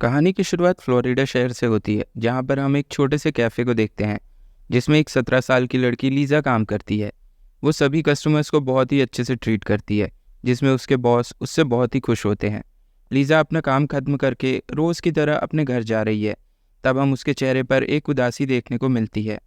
कहानी की शुरुआत फ्लोरिडा शहर से होती है, जहाँ पर हम एक छोटे से कैफ़े को देखते हैं, जिसमें एक 17 साल की लड़की लीज़ा काम करती है। वो सभी कस्टमर्स को बहुत ही अच्छे से ट्रीट करती है, जिसमें उसके बॉस उससे बहुत ही खुश होते हैं। लीज़ा अपना काम खत्म करके रोज़ की तरह अपने घर जा रही है, तब हम उसके चेहरे पर एक उदासी देखने को मिलती है।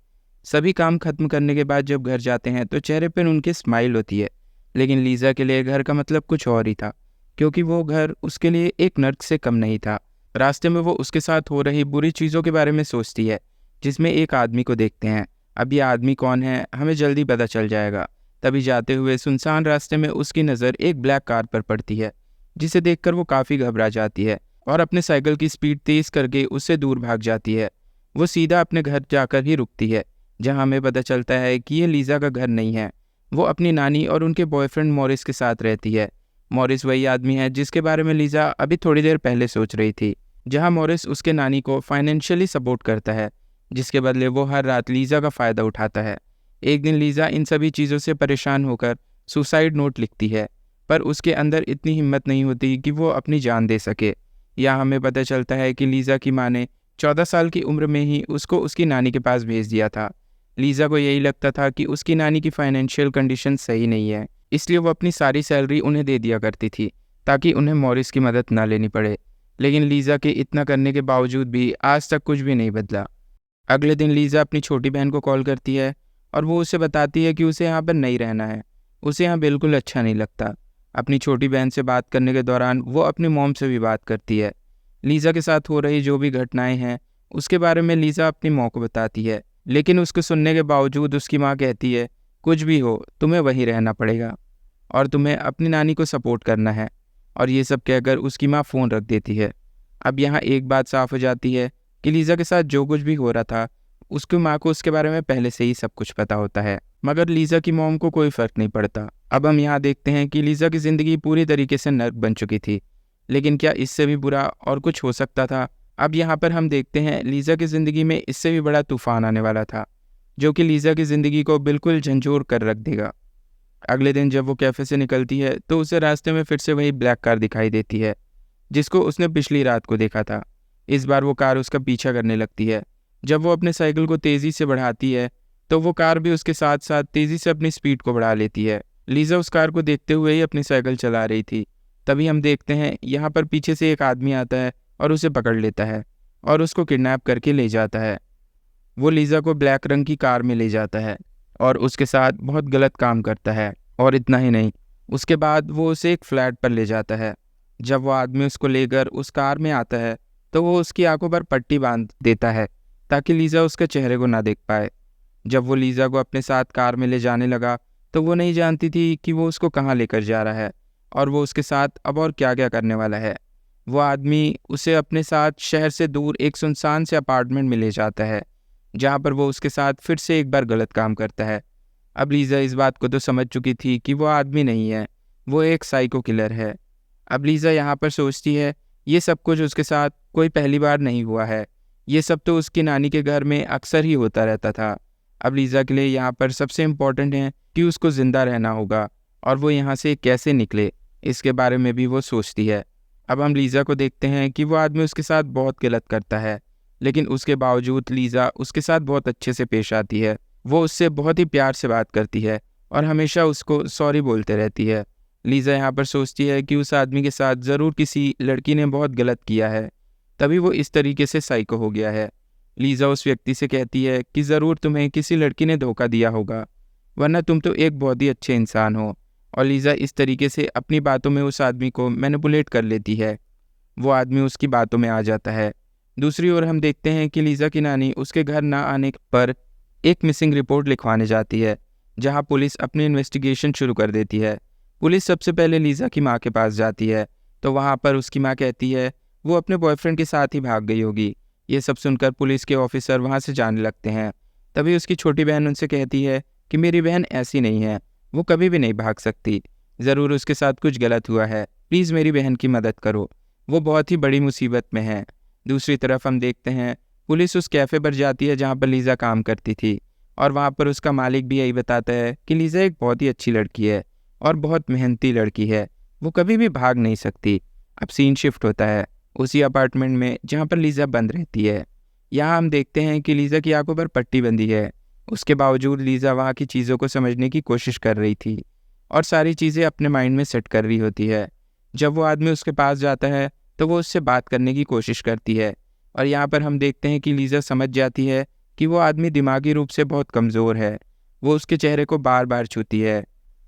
सभी काम खत्म करने के बाद जब घर जाते हैं तो चेहरे पर उनकी स्माइल होती है, लेकिन लीज़ा के लिए घर का मतलब कुछ और ही था, क्योंकि वो घर उसके लिए एक नर्क से कम नहीं था। रास्ते में वो उसके साथ हो रही बुरी चीज़ों के बारे में सोचती है, जिसमें एक आदमी को देखते हैं। अब ये आदमी कौन है हमें जल्दी पता चल जाएगा। तभी जाते हुए सुनसान रास्ते में उसकी नज़र एक ब्लैक कार पर पड़ती है, जिसे देखकर वो काफ़ी घबरा जाती है और अपने साइकिल की स्पीड तेज़ करके उससे दूर भाग जाती है। वो सीधा अपने घर जाकर ही रुकती है, जहाँ हमें पता चलता है कि ये लीज़ा का घर नहीं है। वो अपनी नानी और उनके बॉयफ्रेंड मॉरिस के साथ रहती है। मॉरिस वही आदमी है जिसके बारे में लीज़ा अभी थोड़ी देर पहले सोच रही थी, जहां मॉरिस उसके नानी को फाइनेंशियली सपोर्ट करता है, जिसके बदले वो हर रात लीज़ा का फ़ायदा उठाता है। एक दिन लीज़ा इन सभी चीज़ों से परेशान होकर सुसाइड नोट लिखती है, पर उसके अंदर इतनी हिम्मत नहीं होती कि वो अपनी जान दे सके। यहाँ हमें पता चलता है कि लीज़ा की माँ ने 14 साल की उम्र में ही उसको उसकी नानी के पास भेज दिया था। लीज़ा को यही लगता था कि उसकी नानी की फाइनेंशियल कंडीशन सही नहीं है, इसलिए वो अपनी सारी सैलरी उन्हें दे दिया करती थी, ताकि उन्हें मॉरिस की मदद ना लेनी पड़े। लेकिन लीज़ा के इतना करने के बावजूद भी आज तक कुछ भी नहीं बदला। अगले दिन लीज़ा अपनी छोटी बहन को कॉल करती है और वो उसे बताती है कि उसे यहाँ पर नहीं रहना है। उसे यहाँ बिल्कुल अच्छा नहीं लगता। अपनी छोटी बहन से बात करने के दौरान वो अपनी मॉम से भी बात करती है। लीज़ा के साथ हो रही जो भी घटनाएं हैं उसके बारे में लीज़ा अपनी माँ को बताती है, लेकिन उसको सुनने के बावजूद उसकी माँ कहती है, कुछ भी हो तुम्हें वहीं रहना पड़ेगा और तुम्हें अपनी नानी को सपोर्ट करना है। और ये सब कहकर उसकी माँ फ़ोन रख देती है। अब यहाँ एक बात साफ हो जाती है कि लीज़ा के साथ जो कुछ भी हो रहा था, उसकी माँ को उसके बारे में पहले से ही सब कुछ पता होता है, मगर लीज़ा की मॉम को कोई फ़र्क नहीं पड़ता। अब हम यहाँ देखते हैं कि लीज़ा की ज़िंदगी पूरी तरीके से नर्क बन चुकी थी, लेकिन क्या इससे भी बुरा और कुछ हो सकता था? अब यहाँ पर हम देखते हैं लीज़ा की ज़िंदगी में इससे भी बड़ा तूफ़ान आने वाला था, जो कि लीज़ा की ज़िंदगी को बिल्कुल झंझोर कर रख देगा। अगले दिन जब वो कैफ़े से निकलती है तो उसे रास्ते में फिर से वही ब्लैक कार दिखाई देती है, जिसको उसने पिछली रात को देखा था। इस बार वो कार उसका पीछा करने लगती है। जब वो अपने साइकिल को तेज़ी से बढ़ाती है तो वो कार भी उसके साथ साथ तेज़ी से अपनी स्पीड को बढ़ा लेती है। लीज़ा उस कार को देखते हुए ही अपनी साइकिल चला रही थी। तभी हम देखते हैं यहाँ पर पीछे से एक आदमी आता है और उसे पकड़ लेता है और उसको किडनैप करके ले जाता है। वो लीज़ा को ब्लैक रंग की कार में ले जाता है और उसके साथ बहुत गलत काम करता है। और इतना ही नहीं, उसके बाद वो उसे एक फ्लैट पर ले जाता है। जब वो आदमी उसको लेकर उस कार में आता है तो वो उसकी आंखों पर पट्टी बांध देता है, ताकि लीज़ा उसके चेहरे को ना देख पाए। जब वो लीज़ा को अपने साथ कार में ले जाने लगा तो वो नहीं जानती थी कि वो उसको कहाँ लेकर जा रहा है और वो उसके साथ अब और क्या क्या करने वाला है। वो आदमी उसे अपने साथ शहर से दूर एक सुनसान से अपार्टमेंट में ले जाता है, जहाँ पर वो उसके साथ फिर से एक बार गलत काम करता है। अब लीज़ा इस बात को तो समझ चुकी थी कि वो आदमी नहीं है, वो एक साइको किलर है। अब लीज़ा यहाँ पर सोचती है, ये सब कुछ उसके साथ कोई पहली बार नहीं हुआ है, ये सब तो उसकी नानी के घर में अक्सर ही होता रहता था। अब लीज़ा के लिए यहाँ पर सबसे इम्पोर्टेंट है कि उसको ज़िंदा रहना होगा और वो यहाँ से कैसे निकले, इसके बारे में भी वो सोचती है। अब हम लीज़ा को देखते हैं कि वो आदमी उसके साथ बहुत गलत करता है, लेकिन उसके बावजूद लीज़ा उसके साथ बहुत अच्छे से पेश आती है। वो उससे बहुत ही प्यार से बात करती है और हमेशा उसको सॉरी बोलते रहती है। लीज़ा यहाँ पर सोचती है कि उस आदमी के साथ ज़रूर किसी लड़की ने बहुत गलत किया है, तभी वो इस तरीके से साइको हो गया है। लीज़ा उस व्यक्ति से कहती है कि ज़रूर तुम्हें किसी लड़की ने धोखा दिया होगा, वरना तुम तो एक बहुत ही अच्छे इंसान हो। और लीज़ा इस तरीके से अपनी बातों में उस आदमी को मैनिपुलेट कर लेती है। वो आदमी उसकी बातों में आ जाता है। दूसरी ओर हम देखते हैं कि लीज़ा की नानी उसके घर ना आने पर एक मिसिंग रिपोर्ट लिखवाने जाती है, जहां पुलिस अपनी इन्वेस्टिगेशन शुरू कर देती है। पुलिस सबसे पहले लीज़ा की माँ के पास जाती है, तो वहां पर उसकी माँ कहती है वो अपने बॉयफ्रेंड के साथ ही भाग गई होगी। ये सब सुनकर पुलिस के ऑफिसर वहां से जाने लगते हैं। तभी उसकी छोटी बहन उनसे कहती है कि मेरी बहन ऐसी नहीं है, वो कभी भी नहीं भाग सकती, ज़रूर उसके साथ कुछ गलत हुआ है, प्लीज़ मेरी बहन की मदद करो, वो बहुत ही बड़ी मुसीबत में है। दूसरी तरफ हम देखते हैं पुलिस उस कैफ़े पर जाती है जहाँ पर लीज़ा काम करती थी, और वहाँ पर उसका मालिक भी यही बताता है कि लीज़ा एक बहुत ही अच्छी लड़की है और बहुत मेहनती लड़की है, वो कभी भी भाग नहीं सकती। अब सीन शिफ्ट होता है उसी अपार्टमेंट में जहाँ पर लीज़ा बंद रहती है। यहाँ हम देखते हैं कि लीज़ा की आंखों पर पट्टी बंधी है। उसके बावजूद लीज़ा वहाँ की चीज़ों को समझने की कोशिश कर रही थी और सारी चीज़ें अपने माइंड में सेट कर रही होती है। जब वो आदमी उसके पास जाता है तो वो उससे बात करने की कोशिश करती है और यहाँ पर हम देखते हैं कि लीज़ा समझ जाती है कि वो आदमी दिमागी रूप से बहुत कमज़ोर है। वो उसके चेहरे को बार बार छूती है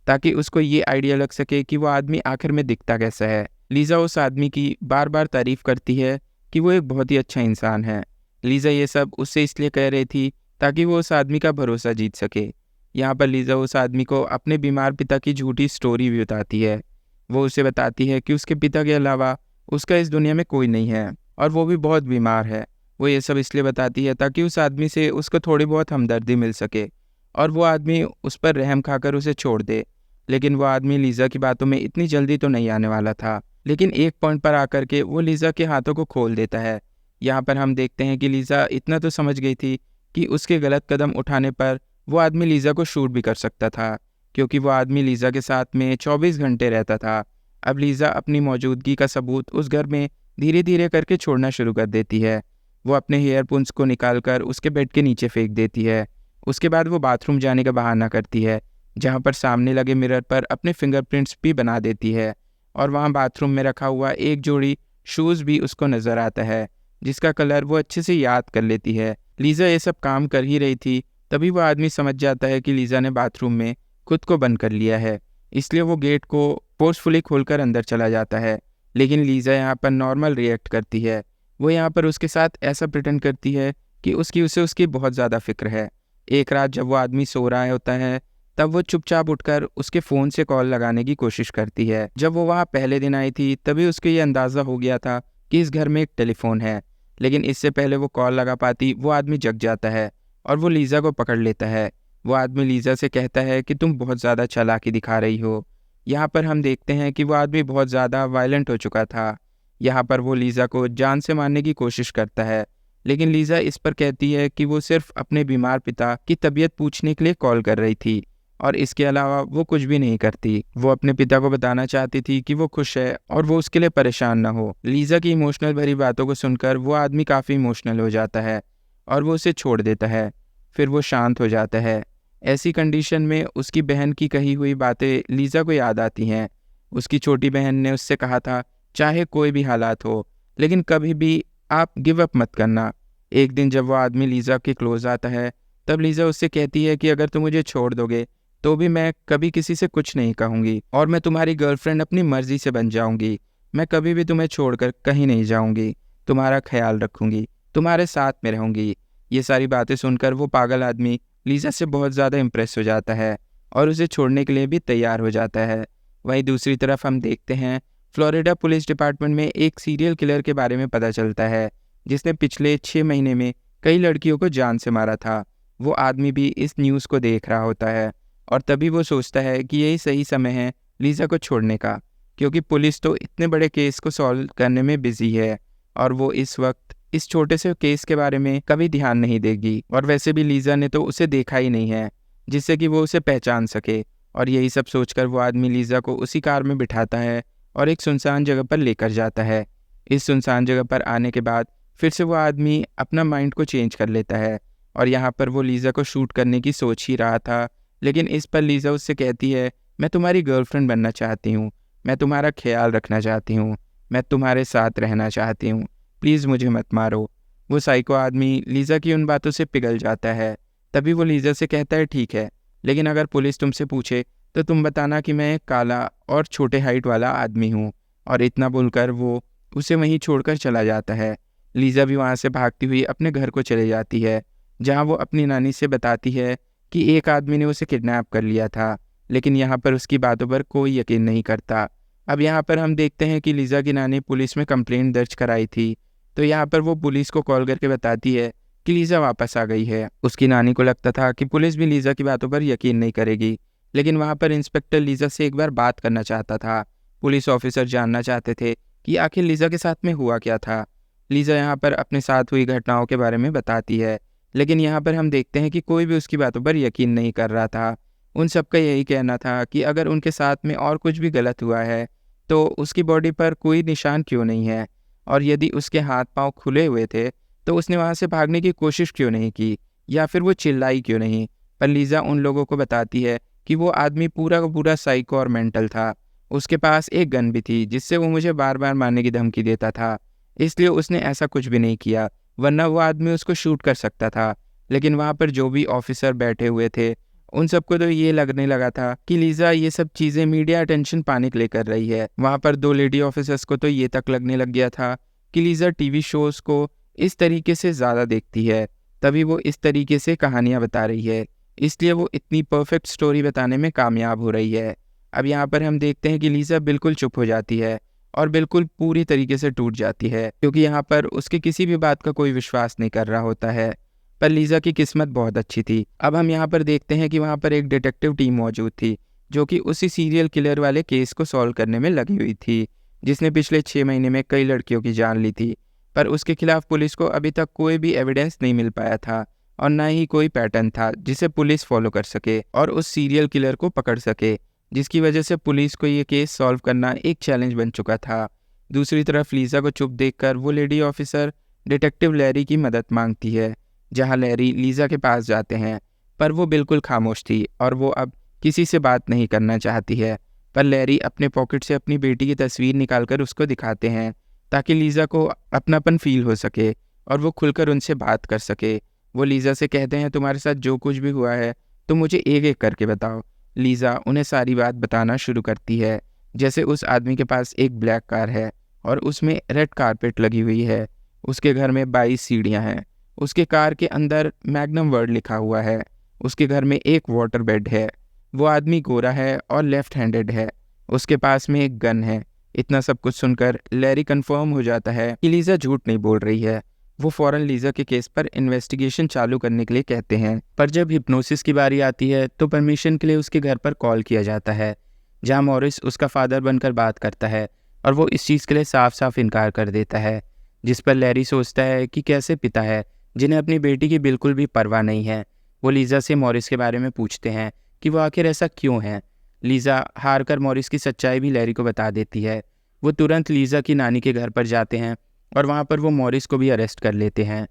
ताकि उसको ये आइडिया लग सके कि वो आदमी आखिर में दिखता कैसा है। लीज़ा उस आदमी की बार बार तारीफ़ करती है कि वो एक बहुत ही अच्छा इंसान है। लीज़ा ये सब उससे इसलिए कह रही थी ताकि वो उस आदमी का भरोसा जीत सके। यहाँ पर लीज़ा उस आदमी को अपने बीमार पिता की झूठी स्टोरी भी बताती है। वो उसे बताती है कि उसके पिता के अलावा उसका इस दुनिया में कोई नहीं है और वो भी बहुत बीमार है। वो ये सब इसलिए बताती है ताकि उस आदमी से उसको थोड़ी बहुत हमदर्दी मिल सके और वो आदमी उस पर रहम खाकर उसे छोड़ दे। लेकिन वो आदमी लीज़ा की बातों में इतनी जल्दी तो नहीं आने वाला था। लेकिन एक पॉइंट पर आकर के वो लीज़ा के हाथों को खोल देता है। यहाँ पर हम देखते हैं कि लीज़ा इतना तो समझ गई थी कि उसके गलत कदम उठाने पर वो आदमी लीज़ा को शूट भी कर सकता था, क्योंकि वो आदमी लीज़ा के साथ में 24 घंटे रहता था। अब लीज़ा अपनी मौजूदगी का सबूत उस घर में धीरे धीरे करके छोड़ना शुरू कर देती है। वो अपने हेयरपिन्स को निकाल कर उसके बेड के नीचे फेंक देती है। उसके बाद वो बाथरूम जाने का बहाना करती है, जहाँ पर सामने लगे मिरर पर अपने फिंगरप्रिंट्स भी बना देती है और वहाँ बाथरूम में रखा हुआ एक जोड़ी शूज़ भी उसको नज़र आता है, जिसका कलर वो अच्छे से याद कर लेती है। लीज़ा ये सब काम कर ही रही थी, तभी वो आदमी समझ जाता है कि लीज़ा ने बाथरूम में खुद को बंद कर लिया है। इसलिए वो गेट को फोर्सफुली खोलकर अंदर चला जाता है। लेकिन लीज़ा यहाँ पर नॉर्मल रिएक्ट करती है। वो यहाँ पर उसके साथ ऐसा प्रिटेंड करती है कि उसे उसकी बहुत ज़्यादा फिक्र है। एक रात जब वो आदमी सो रहा होता है, तब वो चुपचाप उठकर उसके फ़ोन से कॉल लगाने की कोशिश करती है। जब वो वहाँ पहले दिन आई थी तभी उसको ये अंदाज़ा हो गया था कि इस घर में एक टेलीफोन है। लेकिन इससे पहले वो कॉल लगा पाती वो आदमी जग जाता है और वो लीज़ा को पकड़ लेता है। वो आदमी लीज़ा से कहता है कि तुम बहुत ज़्यादा चालाकी दिखा रही हो। यहाँ पर हम देखते हैं कि वो आदमी बहुत ज़्यादा वायलेंट हो चुका था। यहाँ पर वो लीज़ा को जान से मारने की कोशिश करता है, लेकिन लीज़ा इस पर कहती है कि वो सिर्फ अपने बीमार पिता की तबीयत पूछने के लिए कॉल कर रही थी और इसके अलावा वो कुछ भी नहीं करती। वो अपने पिता को बताना चाहती थी कि वो खुश है और वो उसके लिए परेशान ना हो। लीज़ा की इमोशनल भरी बातों को सुनकर वो आदमी काफ़ी इमोशनल हो जाता है और वो उसे छोड़ देता है। फिर वो शांत हो जाता है। ऐसी कंडीशन में उसकी बहन की कही हुई बातें लीज़ा को याद आती हैं। उसकी छोटी बहन ने उससे कहा था, चाहे कोई भी हालात हो, लेकिन कभी भी आप गिव अप मत करना। एक दिन जब वो आदमी लीज़ा के क्लोज आता है, तब लीज़ा उससे कहती है कि अगर तुम मुझे छोड़ दोगे तो भी मैं कभी किसी से कुछ नहीं कहूँगी और मैं तुम्हारी गर्लफ्रेंड अपनी मर्जी से बन जाऊँगी। मैं कभी भी तुम्हें छोड़कर कहीं नहीं जाऊँगी, तुम्हारा ख्याल रखूँगी, तुम्हारे साथ में रहूँगी। ये सारी बातें सुनकर वो पागल आदमी लीज़ा से बहुत ज़्यादा इम्प्रेस हो जाता है और उसे छोड़ने के लिए भी तैयार हो जाता है। वहीं दूसरी तरफ हम देखते हैं फ्लोरिडा पुलिस डिपार्टमेंट में एक सीरियल किलर के बारे में पता चलता है, जिसने पिछले 6 महीने में कई लड़कियों को जान से मारा था। वो आदमी भी इस न्यूज़ को देख रहा होता है और तभी वो सोचता है कि यही सही समय है लीज़ा को छोड़ने का, क्योंकि पुलिस तो इतने बड़े केस को सॉल्व करने में बिजी है और वो इस वक्त इस छोटे से केस के बारे में कभी ध्यान नहीं देगी। और वैसे भी लीज़ा ने तो उसे देखा ही नहीं है जिससे कि वो उसे पहचान सके। और यही सब सोचकर वो आदमी लीज़ा को उसी कार में बिठाता है और एक सुनसान जगह पर लेकर जाता है। इस सुनसान जगह पर आने के बाद फिर से वो आदमी अपना माइंड को चेंज कर लेता है और यहाँ पर वो लीज़ा को शूट करने की सोच ही रहा था। लेकिन इस पर लीज़ा उससे कहती है, मैं तुम्हारी गर्लफ्रेंड बनना चाहती हूँ, मैं तुम्हारा ख्याल रखना चाहती हूँ, मैं तुम्हारे साथ रहना चाहती हूँ, प्लीज़ मुझे मत मारो। वो साइको आदमी लीज़ा की उन बातों से पिघल जाता है। तभी वो लीज़ा से कहता है, ठीक है, लेकिन अगर पुलिस तुमसे पूछे तो तुम बताना कि मैं एक काला और छोटे हाइट वाला आदमी हूँ। और इतना बोलकर वो उसे वहीं छोड़कर चला जाता है। लीज़ा भी वहाँ से भागती हुई अपने घर को चले जाती है, जहाँ वो अपनी नानी से बताती है कि एक आदमी ने उसे किडनैप कर लिया था, लेकिन यहाँ पर उसकी बातों पर कोई यकीन नहीं करता। अब यहाँ पर हम देखते हैं कि लीज़ा की नानी पुलिस में कंप्लेंट दर्ज कराई थी, तो यहाँ पर वो पुलिस को कॉल करके बताती है कि लीज़ा वापस आ गई है। उसकी नानी को लगता था कि पुलिस भी लीज़ा की बातों पर यकीन नहीं करेगी, लेकिन वहाँ पर इंस्पेक्टर लीज़ा से एक बार बात करना चाहता था। पुलिस ऑफिसर जानना चाहते थे कि आखिर लीज़ा के साथ में हुआ क्या था। लीज़ा यहाँ पर अपने साथ हुई घटनाओं के बारे में बताती है, लेकिन यहाँ पर हम देखते हैं कि कोई भी उसकी बातों पर यकीन नहीं कर रहा था। उन सबका यही कहना था कि अगर उनके साथ में और कुछ भी गलत हुआ है तो उसकी बॉडी पर कोई निशान क्यों नहीं है। और यदि उसके हाथ पांव खुले हुए थे तो उसने वहां से भागने की कोशिश क्यों नहीं की, या फिर वो चिल्लाई क्यों नहीं। पर लीजा उन लोगों को बताती है कि वो आदमी पूरा का पूरा साइको और मेंटल था। उसके पास एक गन भी थी जिससे वो मुझे बार बार मारने की धमकी देता था, इसलिए उसने ऐसा कुछ भी नहीं किया, वरना वो आदमी उसको शूट कर सकता था। लेकिन वहाँ पर जो भी ऑफिसर बैठे हुए थे उन सबको तो ये लगने लगा था कि लीजा ये सब चीज़ें मीडिया अटेंशन पाने के लिए कर रही है। वहाँ पर 2 लेडी ऑफिसर्स को तो ये तक लगने लग गया था कि लीजा टीवी शोज़ को इस तरीके से ज़्यादा देखती है, तभी वो इस तरीके से कहानियाँ बता रही है, इसलिए वो इतनी परफेक्ट स्टोरी बताने में कामयाब हो रही है। अब यहाँ पर हम देखते हैं कि लीजा बिल्कुल चुप हो जाती है और बिल्कुल पूरी तरीके से टूट जाती है, क्योंकि यहाँ पर उसके किसी भी बात का कोई विश्वास नहीं कर रहा होता है। पर लीजा की किस्मत बहुत अच्छी थी। अब हम यहाँ पर देखते हैं कि वहाँ पर एक डिटेक्टिव टीम मौजूद थी जो कि उसी सीरियल किलर वाले केस को सॉल्व करने में लगी हुई थी, जिसने पिछले 6 महीने में कई लड़कियों की जान ली थी। पर उसके खिलाफ पुलिस को अभी तक कोई भी एविडेंस नहीं मिल पाया था और ना ही कोई पैटर्न था जिसे पुलिस फॉलो कर सके और उस सीरियल किलर को पकड़ सके, जिसकी वजह से पुलिस को ये केस सॉल्व करना एक चैलेंज बन चुका था। दूसरी तरफ लीजा को चुप देखकर वो लेडी ऑफिसर डिटेक्टिव लैरी की मदद मांगती है, जहां लैरी लीजा के पास जाते हैं, पर वो बिल्कुल खामोश थी और वो अब किसी से बात नहीं करना चाहती है। पर लैरी अपने पॉकेट से अपनी बेटी की तस्वीर निकालकर उसको दिखाते हैं ताकि लीजा को अपनापन फील हो सके और वो खुलकर उनसे बात कर सके। वो लीजा से कहते हैं, तुम्हारे साथ जो कुछ भी हुआ है तो मुझे एक एक करके बताओ। लीजा उन्हें सारी बात बताना शुरू करती है, जैसे उस आदमी के पास एक ब्लैक कार है और उसमें रेड कारपेट लगी हुई है, उसके घर में 22 सीढ़ियाँ हैं, उसके कार के अंदर मैग्नम वर्ड लिखा हुआ है, उसके घर में एक वाटर बेड है, वो आदमी गोरा है और लेफ्ट हैंडेड है, उसके पास में एक गन है। इतना सब कुछ सुनकर लैरी कंफर्म हो जाता है कि लीजा झूठ नहीं बोल रही है। वो फौरन लीजा के केस पर इन्वेस्टिगेशन चालू करने के लिए कहते हैं। पर जब हिप्नोसिस की बारी आती है तो परमिशन के लिए उसके घर पर कॉल किया जाता है, जहां मॉरिस उसका फादर बनकर बात करता है और वो इस चीज़ के लिए साफ साफ इनकार कर देता है, जिस पर लैरी सोचता है कि कैसे पिता है जिन्हें अपनी बेटी की बिल्कुल भी परवाह नहीं है। वो लीजा से मॉरिस के बारे में पूछते हैं कि वो आखिर ऐसा क्यों है। लीजा हार कर मॉरिस की सच्चाई भी लैरी को बता देती है। वो तुरंत लीजा की नानी के घर पर जाते हैं और वहाँ पर वो मॉरिस को भी अरेस्ट कर लेते हैं।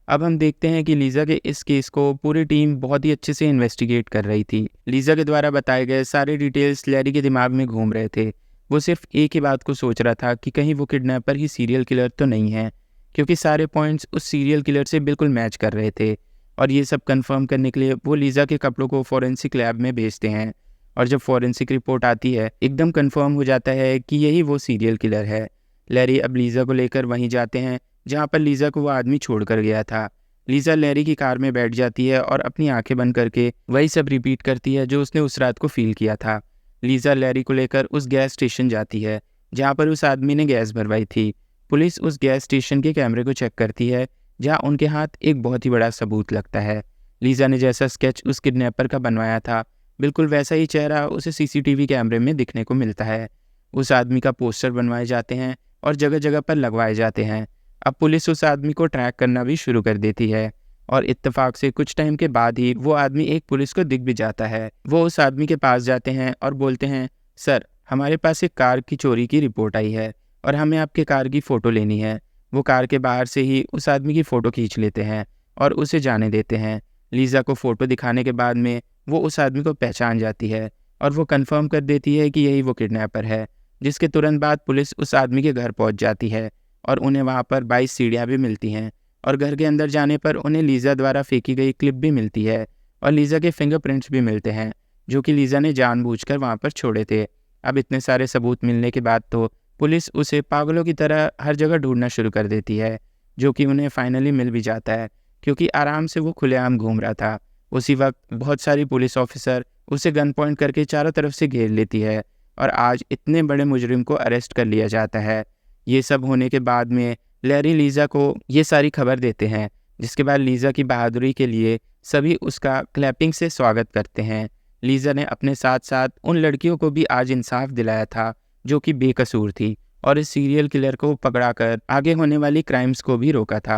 अब हम देखते हैं कि लीजा के इस केस को पूरी टीम बहुत ही अच्छे से इन्वेस्टिगेट कर रही थी। लीजा के द्वारा बताए गए सारे डिटेल्स लैरी के दिमाग में घूम रहे थे। वो सिर्फ एक ही बात को सोच रहा था कि कहीं वो किडनैपर ही सीरियल किलर तो नहीं है, क्योंकि सारे पॉइंट्स उस सीरियल किलर से बिल्कुल मैच कर रहे थे। और ये सब कंफर्म करने के लिए वो लीजा के कपड़ों को फॉरेंसिक लैब में भेजते हैं और जब फॉरेंसिक रिपोर्ट आती है एकदम कंफर्म हो जाता है कि यही वो सीरियल किलर है। लैरी अब लीजा को लेकर वहीं जाते हैं जहाँ पर लीजा को वो आदमी छोड़कर गया था। लीजा लैरी की कार में बैठ जाती है और अपनी आंखें बंद करके वही सब रिपीट करती है जो उसने उस रात को फील किया था। लीजा लैरी को लेकर उस गैस स्टेशन जाती है जहाँ पर उस आदमी ने गैस भरवाई थी। पुलिस उस गैस स्टेशन के कैमरे को चेक करती है जहाँ उनके हाथ एक बहुत ही बड़ा सबूत लगता है। लीजा ने जैसा स्केच उस किडनैपर का बनवाया था बिल्कुल वैसा ही चेहरा उसे सीसीटीवी कैमरे में दिखने को मिलता है। उस आदमी का पोस्टर बनवाए जाते हैं और जगह जगह पर लगवाए जाते हैं। अब पुलिस उस आदमी को ट्रैक करना भी शुरू कर देती है और इत्तेफाक से कुछ टाइम के बाद ही वो आदमी एक पुलिस को दिख भी जाता है। वो उस आदमी के पास जाते हैं और बोलते हैं, सर हमारे पास एक कार की चोरी की रिपोर्ट आई है और हमें आपके कार की फ़ोटो लेनी है। वो कार के बाहर से ही उस आदमी की फ़ोटो खींच लेते हैं और उसे जाने देते हैं। लीजा को फ़ोटो दिखाने के बाद में वो उस आदमी को पहचान जाती है और वो कंफर्म कर देती है कि यही वो किडनैपर है, जिसके तुरंत बाद पुलिस उस आदमी के घर पहुंच जाती है और उन्हें वहां पर 22 सीढ़ियाँ भी मिलती हैं और घर के अंदर जाने पर उन्हें लीजा द्वारा फेंकी गई क्लिप भी मिलती है और लीजा के फिंगरप्रिंट्स भी मिलते हैं जो कि लीजा ने जानबूझकर वहां पर छोड़े थे। अब इतने सारे सबूत मिलने के बाद तो पुलिस उसे पागलों की तरह हर जगह ढूंढना शुरू कर देती है, जो कि उन्हें फाइनली मिल भी जाता है क्योंकि आराम से वो खुलेआम घूम रहा था। उसी वक्त बहुत सारी पुलिस ऑफिसर उसे गन पॉइंट करके चारों तरफ से घेर लेती है और आज इतने बड़े मुजरिम को अरेस्ट कर लिया जाता है। ये सब होने के बाद में लैरी लीजा को ये सारी खबर देते हैं, जिसके बाद लीजा की बहादुरी के लिए सभी उसका क्लैपिंग से स्वागत करते हैं। लीजा ने अपने साथ साथ उन लड़कियों को भी आज इंसाफ दिलाया था जो कि बेकसूर थी और इस सीरियल किलर को पकड़ाकर आगे होने वाली क्राइम्स को भी रोका था।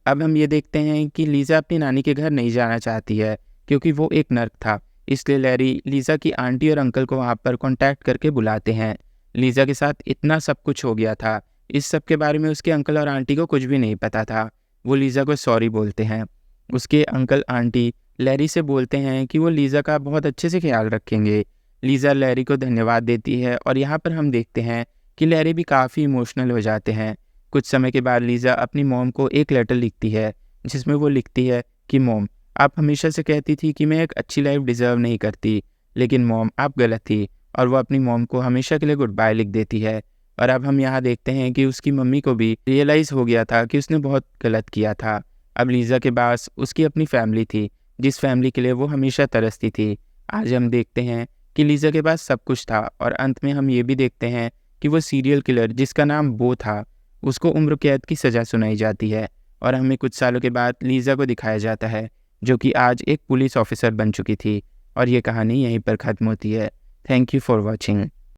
अब हम ये देखते हैं कि लीजा अपनी नानी के घर नहीं जाना चाहती है क्योंकि वो एक नर्क था, इसलिए लैरी लीजा की आंटी और अंकल को वहाँ पर कांटेक्ट करके बुलाते हैं। लीजा के साथ इतना सब कुछ हो गया था इस सब के बारे में उसके अंकल और आंटी को कुछ भी नहीं पता था। वो लीज़ा को सॉरी बोलते हैं। उसके अंकल आंटी लैरी से बोलते हैं कि वो लीज़ा का बहुत अच्छे से ख्याल रखेंगे। लीज़ा लैरी को धन्यवाद देती है और यहाँ पर हम देखते हैं कि लैरी भी काफ़ी इमोशनल हो जाते हैं। कुछ समय के बाद लीज़ा अपनी मॉम को एक लेटर लिखती है, जिसमें वो लिखती है कि मॉम, आप हमेशा से कहती थी कि मैं एक अच्छी लाइफ डिज़र्व नहीं करती, लेकिन मॉम आप गलत थी। और वो अपनी मॉम को हमेशा के लिए गुड बाय लिख देती है। और अब हम यहाँ देखते हैं कि उसकी मम्मी को भी रियलाइज़ हो गया था कि उसने बहुत गलत किया था। अब लीज़ा के पास उसकी अपनी फैमिली थी, जिस फैमिली के लिए वो हमेशा तरसती थी। आज हम देखते हैं कि लीज़ा के पास सब कुछ था और अंत में हम ये भी देखते हैं कि वो सीरियल किलर जिसका नाम बो था, उसको उम्र कैद की सज़ा सुनाई जाती है। और हमें कुछ सालों के बाद लीज़ा को दिखाया जाता है, जो कि आज एक पुलिस ऑफिसर बन चुकी थी। और ये कहानी यहीं पर ख़त्म होती है। Thank you for watching.